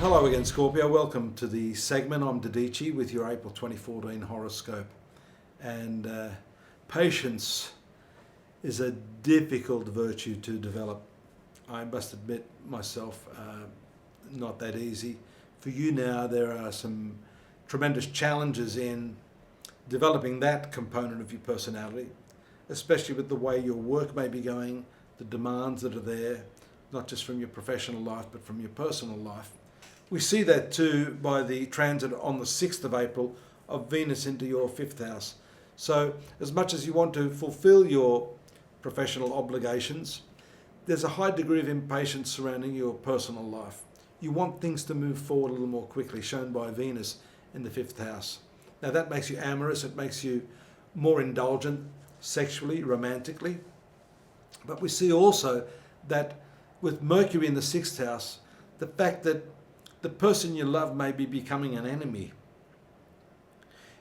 Hello again, Scorpio. Welcome to the segment. I'm Dadhichi with your April 2014 horoscope. And patience is a difficult virtue to develop. I must admit myself, not that easy. For you now, there are some tremendous challenges in developing that component of your personality, especially with the way your work may be going, the demands that are there, not just from your professional life, but from your personal life. We see that too by the transit on the 6th of April of Venus into your 5th house. So as much as you want to fulfill your professional obligations, there's a high degree of impatience surrounding your personal life. You want things to move forward a little more quickly, shown by Venus in the 5th house. Now that makes you amorous, it makes you more indulgent sexually, romantically. But we see also that with Mercury in the 6th house, the fact that the person you love may be becoming an enemy.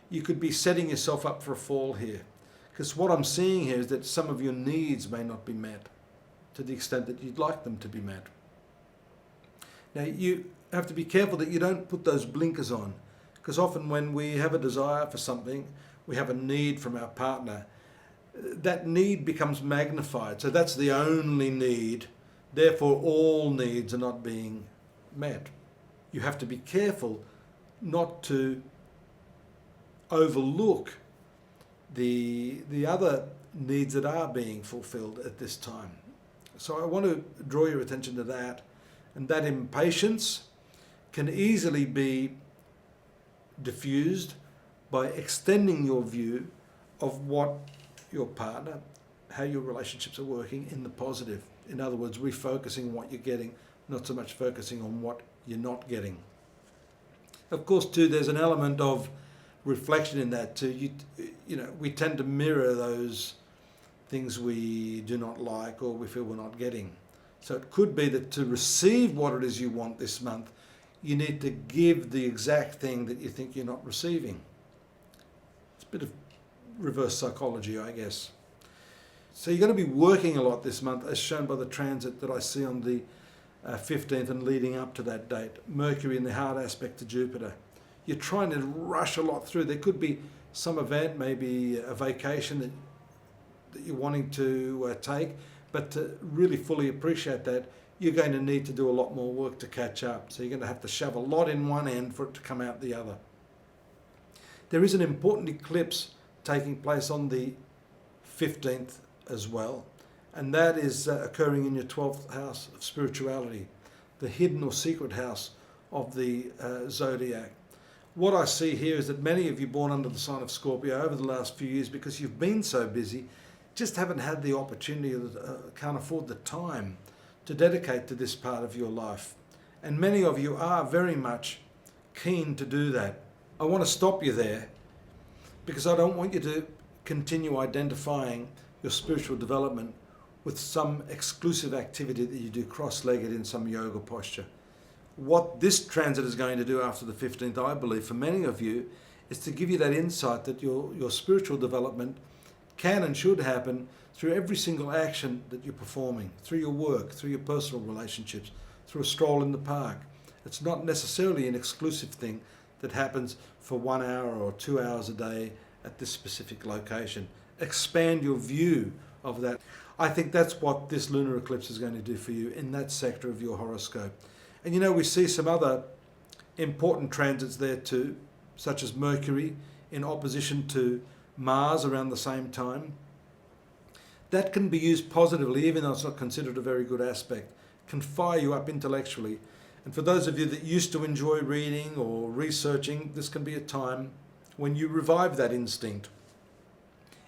You could be setting yourself up for a fall here. Because what I'm seeing here is that some of your needs may not be met to the extent that you'd like them to be met. Now you have to be careful that you don't put those blinkers on. Because often when we have a desire for something, we have a need from our partner, that need becomes magnified. So that's the only need. Therefore, all needs are not being met. You have to be careful not to overlook the other needs that are being fulfilled at this time. So I want to draw your attention to that. And that impatience can easily be diffused by extending your view of what your partner, how your relationships are working in the positive. In other words, refocusing what you're getting, not so much focusing on what you're not getting. Of course, too, there's an element of reflection in that too. You know, we tend to mirror those things we do not like or we feel we're not getting. So it could be that to receive what it is you want this month, you need to give the exact thing that you think you're not receiving. It's a bit of reverse psychology, I guess. So you're going to be working a lot this month, as shown by the transit that I see on the 15th and leading up to that date. Mercury in the hard aspect to Jupiter. You're trying to rush a lot through. There could be some event, maybe a vacation that you're wanting to take, but to really fully appreciate that, you're going to need to do a lot more work to catch up. So you're going to have to shove a lot in one end for it to come out the other. There is an important eclipse taking place on the 15th as well, and that is occurring in your 12th house of spirituality, the hidden or secret house of the zodiac. What I see here is that many of you born under the sign of Scorpio over the last few years, because you've been so busy, just haven't had the opportunity, can't afford the time to dedicate to this part of your life. And many of you are very much keen to do that. I want to stop you there because I don't want you to continue identifying your spiritual development with some exclusive activity that you do cross-legged in some yoga posture. What this transit is going to do after the 15th, I believe, for many of you, is to give you that insight that your spiritual development can and should happen through every single action that you're performing, through your work, through your personal relationships, through a stroll in the park. It's not necessarily an exclusive thing that happens for 1 hour or 2 hours a day at this specific location. Expand your view of that. I think that's what this lunar eclipse is going to do for you in that sector of your horoscope. And you know, we see some other important transits there too, such as Mercury in opposition to Mars around the same time. That can be used positively, even though it's not considered a very good aspect. Can fire you up intellectually. And for those of you that used to enjoy reading or researching, this can be a time when you revive that instinct.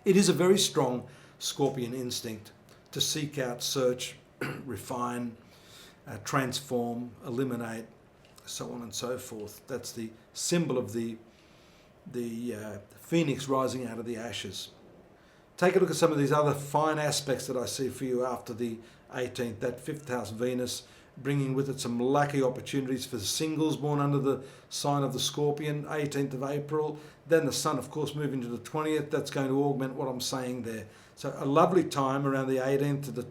It is a very strong Scorpion instinct to seek out, search, refine, transform, eliminate, so on and so forth. That's the symbol of the phoenix rising out of the ashes. Take a look at some of these other fine aspects that I see for you after the 18th, that 5th house Venus, bringing with it some lucky opportunities for singles born under the sign of the Scorpion, 18th of April. Then the Sun, of course, moving to the 20th. That's going to augment what I'm saying there. So a lovely time around the 18th to the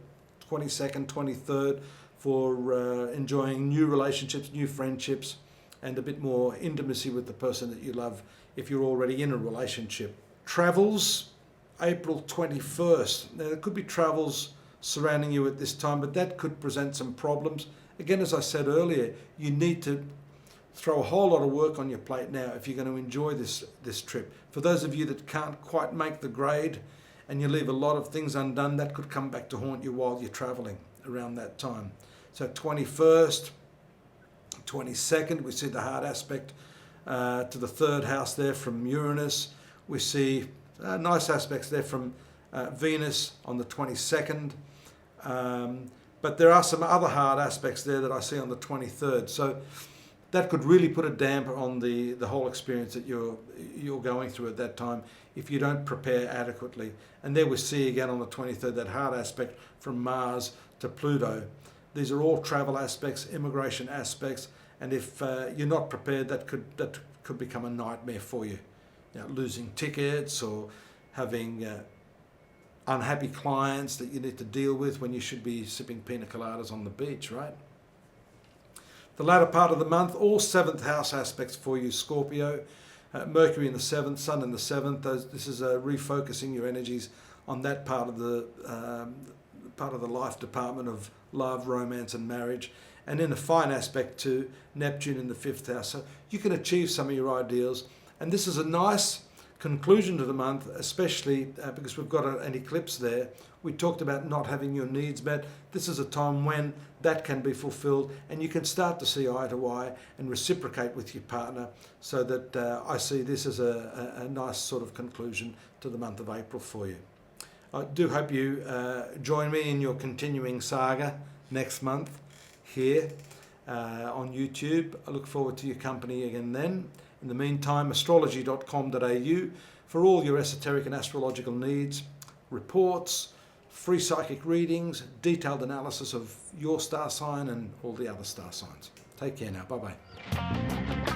22nd, 23rd for enjoying new relationships, new friendships, and a bit more intimacy with the person that you love if you're already in a relationship. Travels, April 21st. Now, there could be travels surrounding you at this time, but that could present some problems. Again, as I said earlier, you need to throw a whole lot of work on your plate now if you're going to enjoy this trip. For those of you that can't quite make the grade and you leave a lot of things undone, that could come back to haunt you while you're traveling around that time. So 21st, 22nd, we see the hard aspect to the third house there from Uranus. We see nice aspects there from Venus on the 22nd. But there are some other hard aspects there that I see on the 23rd. So that could really put a damper on the whole experience that you're going through at that time if you don't prepare adequately. And there we see again on the 23rd that hard aspect from Mars to Pluto. These are all travel aspects, immigration aspects, and if you're not prepared, that could become a nightmare for you. You know, losing tickets or having unhappy clients that you need to deal with when you should be sipping pina coladas on the beach, right? The latter part of the month, all 7th house aspects for you, Scorpio. Mercury in the 7th, Sun in the 7th. This is refocusing your energies on that part of the life department of love, romance and marriage. And in a fine aspect to Neptune in the 5th house. So you can achieve some of your ideals. And this is a nice conclusion to the month, especially because we've got an eclipse there. We talked about not having your needs met. This is a time when that can be fulfilled and you can start to see eye to eye and reciprocate with your partner, so that I see this as a nice sort of conclusion to the month of April for you. I do hope you join me in your continuing saga next month here on YouTube. I look forward to your company again then. In the meantime, astrology.com.au for all your esoteric and astrological needs, reports, free psychic readings, detailed analysis of your star sign and all the other star signs. Take care now. Bye-bye.